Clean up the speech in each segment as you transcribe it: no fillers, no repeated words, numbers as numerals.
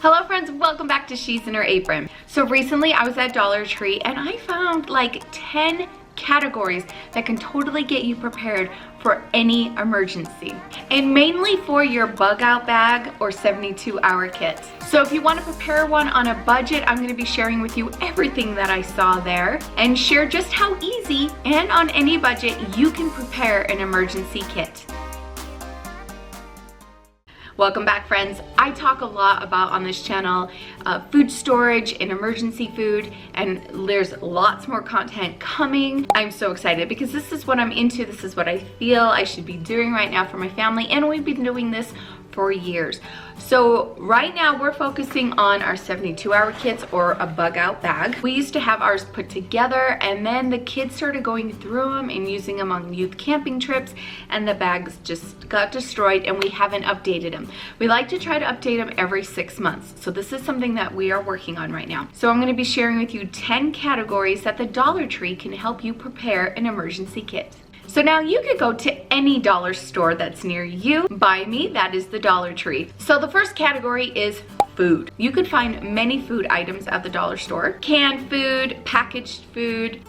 Hello friends, welcome back to She's in Her Apron. So recently I was at Dollar Tree and I found like 10 categories that can totally get you prepared for any emergency, and mainly for your bug out bag or 72-hour kit. So if you want to prepare one on a budget, I'm going to be sharing with you everything that I saw there and share just how easy and on any budget you can prepare an emergency kit. Welcome back friends. I talk a lot about on this channel food storage and emergency food, and there's lots more content coming. I'm so excited because this is what I'm into. This is what I feel I should be doing right now for my family, and we've been doing this for years. So right now we're focusing on our 72-hour kits or a bug out bag. We used to have ours put together, and then the kids started going through them and using them on youth camping trips, and the bags just got destroyed and we haven't updated them. We like to try to update them every 6 months. So this is something that we are working on right now. So I'm going to be sharing with you 10 categories that the Dollar Tree can help you prepare an emergency kit. So now you could go to any dollar store that's near you. By me, that is the Dollar Tree. So the first category is food. You could find many food items at the dollar store. Canned food, packaged food.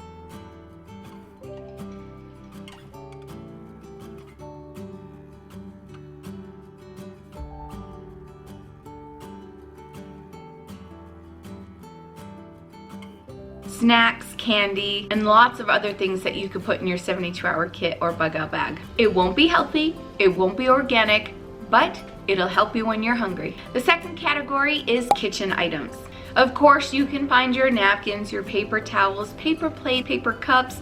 Snacks, candy, and lots of other things that you could put in your 72-hour kit or bug out bag. It won't be healthy, it won't be organic, but it'll help you when you're hungry. The second category is kitchen items. Of course, you can find your napkins, your paper towels, paper plates, paper cups,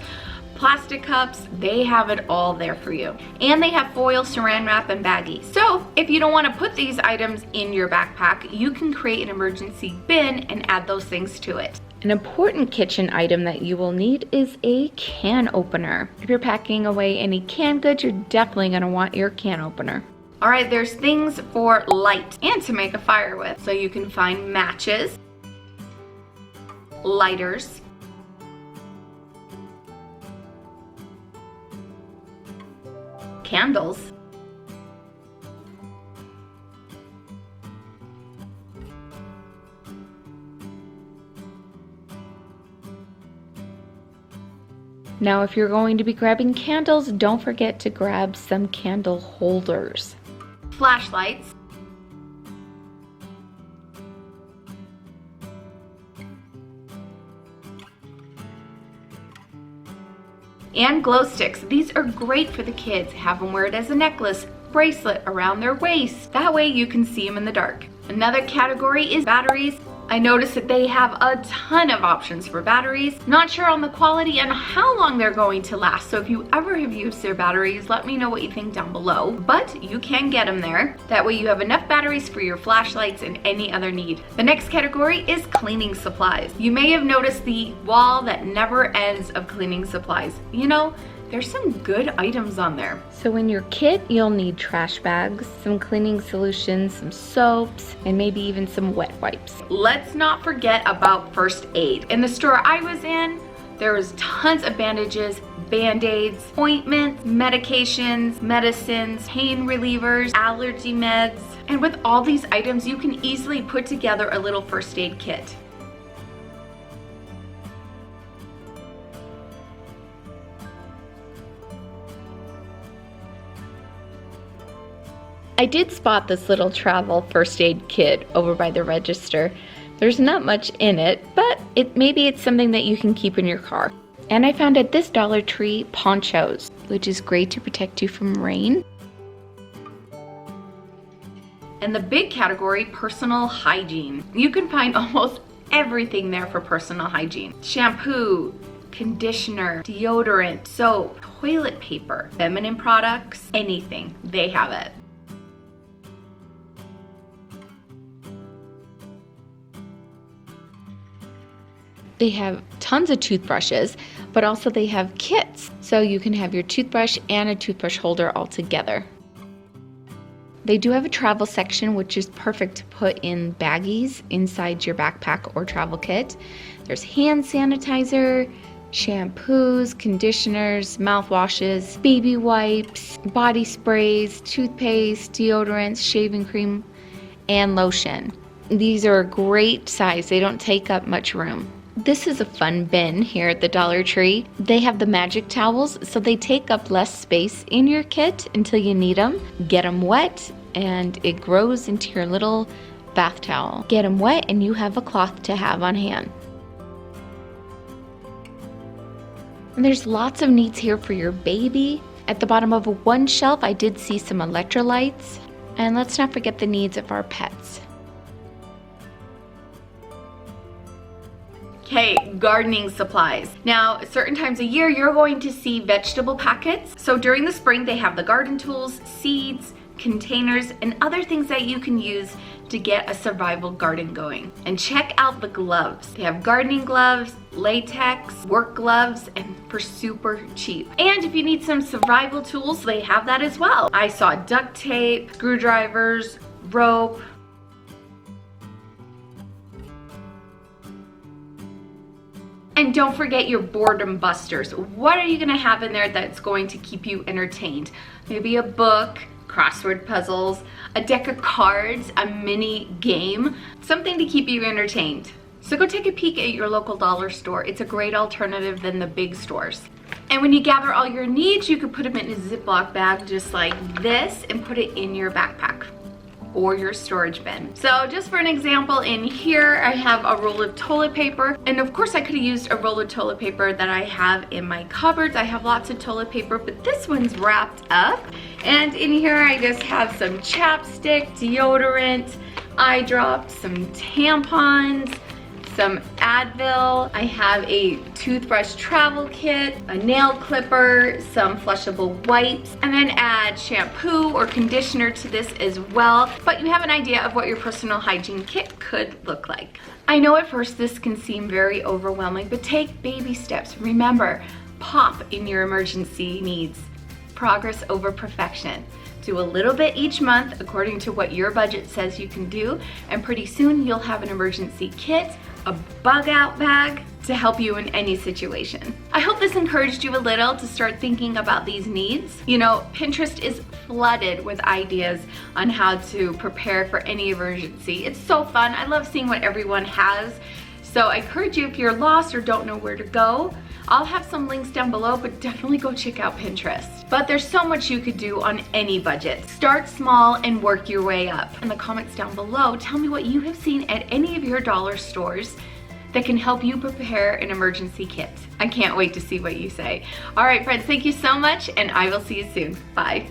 plastic cups. They have it all there for you. And they have foil, saran wrap, and baggies. So if you don't want to put these items in your backpack, you can create an emergency bin and add those things to it. An important kitchen item that you will need is a can opener. If you're packing away any canned goods, you're definitely going to want your can opener. All right, there's things for light and to make a fire with. So you can find matches, lighters, candles, now, if you're going to be grabbing candles, don't forget to grab some candle holders. Flashlights. And glow sticks. These are great for the kids. Have them wear it as a necklace, bracelet around their waist. That way you can see them in the dark. Another category is batteries. I noticed that they have a ton of options for batteries. Not sure on the quality and how long they're going to last. So if you ever have used their batteries, let me know what you think down below. But you can get them there. That way you have enough batteries for your flashlights and any other need. The next category is cleaning supplies. You may have noticed the wall that never ends of cleaning supplies. You know, there's some good items on there. So in your kit, you'll need trash bags, some cleaning solutions, some soaps, and maybe even some wet wipes. Let's not forget about first aid. In the store I was in, there was tons of bandages, band-aids, ointments, medications, medicines, pain relievers, allergy meds. And with all these items, you can easily put together a little first aid kit. I did spot this little travel first aid kit over by the register. There's not much in it, but maybe it's something that you can keep in your car. And I found at this Dollar Tree ponchos, which is great to protect you from rain. And the big category, personal hygiene. You can find almost everything there for personal hygiene. Shampoo, conditioner, deodorant, soap, toilet paper, feminine products, anything, they have it. They have tons of toothbrushes, but also they have kits. So you can have your toothbrush and a toothbrush holder all together. They do have a travel section, which is perfect to put in baggies inside your backpack or travel kit. There's hand sanitizer, shampoos, conditioners, mouthwashes, baby wipes, body sprays, toothpaste, deodorants, shaving cream, and lotion. These are a great size. They don't take up much room. This is a fun bin here at the Dollar Tree. They have the magic towels, so they take up less space in your kit until you need them. Get them wet, and it grows into your little bath towel. Get them wet, and you have a cloth to have on hand. And there's lots of needs here for your baby. At the bottom of one shelf, I did see some electrolytes. And let's not forget the needs of our pets. Okay, gardening supplies. Now, certain times of year, you're going to see vegetable packets. So during the spring, they have the garden tools, seeds, containers, and other things that you can use to get a survival garden going. And check out the gloves. They have gardening gloves, latex, work gloves, and for super cheap. And if you need some survival tools, they have that as well. I saw duct tape, screwdrivers, rope. And don't forget your boredom busters. What are you gonna have in there that's going to keep you entertained? Maybe a book, crossword puzzles, a deck of cards, a mini game, something to keep you entertained. So go take a peek at your local dollar store. It's a great alternative than the big stores. And when you gather all your needs, you could put them in a Ziploc bag just like this and put it in your backpack or your storage bin. So just for an example, in here I have a roll of toilet paper, and of course I could have used a roll of toilet paper that I have in my cupboards. I have lots of toilet paper, but this one's wrapped up. And in here I just have some chapstick, deodorant, eye drops, some tampons, some Advil. I have a toothbrush travel kit, a nail clipper, some flushable wipes, and then add shampoo or conditioner to this as well. But you have an idea of what your personal hygiene kit could look like. I know at first this can seem very overwhelming, but take baby steps. Remember, pop in your emergency needs. Progress over perfection. Do a little bit each month according to what your budget says you can do, and pretty soon you'll have an emergency kit, a bug out bag to help you in any situation. I hope this encouraged you a little to start thinking about these needs. You know, Pinterest is flooded with ideas on how to prepare for any emergency. It's so fun. I love seeing what everyone has. So I encourage you, if you're lost or don't know where to go, I'll have some links down below, but definitely go check out Pinterest. But there's so much you could do on any budget. Start small and work your way up. In the comments down below, tell me what you have seen at any of your dollar stores that can help you prepare an emergency kit. I can't wait to see what you say. All right, friends, thank you so much, and I will see you soon. Bye.